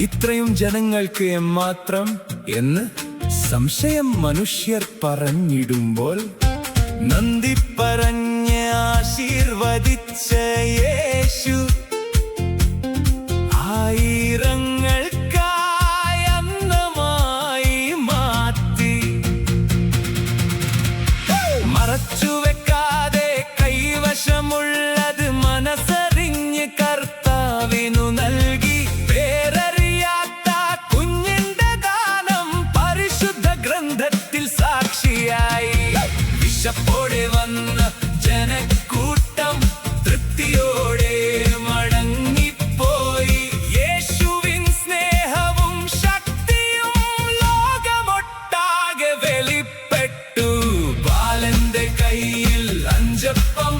ഇത്രയും ജനങ്ങൾക്ക് എമ്മാത്രം എന്ന് സംശയം മനുഷ്യർ പറഞ്ഞിടുമ്പോൾ നന്ദി പറഞ്ഞ് ആശീർവദിച്ച യേശു ആയിരങ്ങൾക്കായി അന്നമായി മാറ്റി. മറച്ചുവെക്കാതെ കൈവശമുള്ളത് മനസ്സറിഞ്ഞ് കർത്താവിനു നൽകി. പേരറിയാത്ത കുഞ്ഞിന്റെ ദാനം പരിശുദ്ധ ഗ്രന്ഥത്തിൽ സാക്ഷിയായി. വിശപ്പോടെ വന്ന ജനക്കൂട്ടം തൃപ്തിയോടെ മടങ്ങിപ്പോയി. യേശുവിൻ സ്നേഹവും ശക്തിയും ലോകമൊട്ടാകെ വെളിപ്പെട്ടു. ബാലന്റെ കയ്യിൽ 5 അപ്പം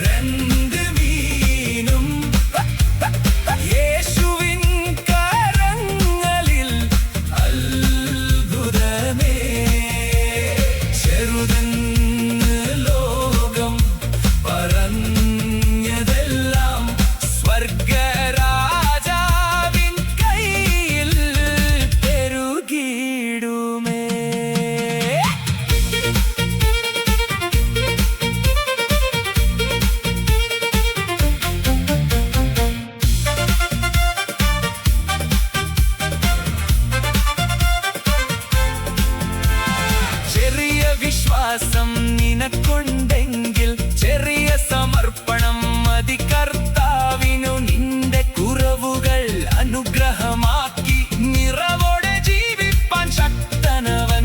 2 മീനും, യേശുവിൻ കരങ്ങളിൽ അത്ഭുതമേ. ചെറുതെന്ന് ലോകം പറഞ്ഞതെല്ലാം സ്വർഗരാജാവിൻ കയ്യിൽ പെരുകിടുമേ. ചെറിയ വിശ്വാസം നിനക്കുണ്ടെങ്കിൽ ചെറിയ സമർപ്പണം മതി കർത്താവിനു. നിന്റെ കുറവുകൾ അനുഗ്രഹമാക്കി നിറവോടെ ജീവിപ്പാൻ ശക്തനവൻ.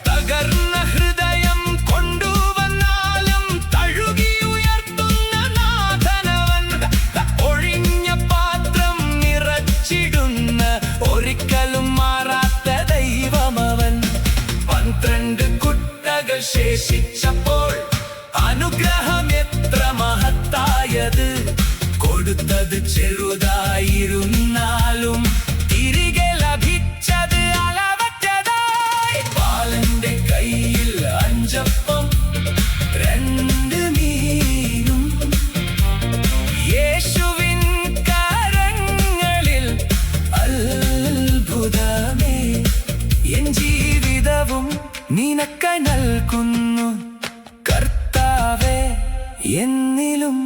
തകർന്ന ഹൃദയം കൊണ്ടുവന്നാലും തഴുകി ഉയർത്തുന്ന നാഥനവൻ. ഒഴിഞ്ഞ പാത്രം നിറച്ചിടുന്ന ഒരിക്കലും മാറാത്ത ദൈവമവൻ. 12 കുട്ടകൾ ശേഷിച്ചപ്പോൾ അനുഗ്രഹം എത്ര മഹത്തായത്. കൊടുത്തത് ചെറുതായിരുന്നാലും തിരികെ ലഭിച്ചത് അളവറ്റതായി. ബാലന്റെ കയ്യിൽ 5 അപ്പം 2 മീനും, യേശുവിൻ കരങ്ങളിൽ അത്ഭുതമേ. എൻ ജീവിതവും നിനക്കായി നൽകുന്നു കർത്താവേ, എന്നിലും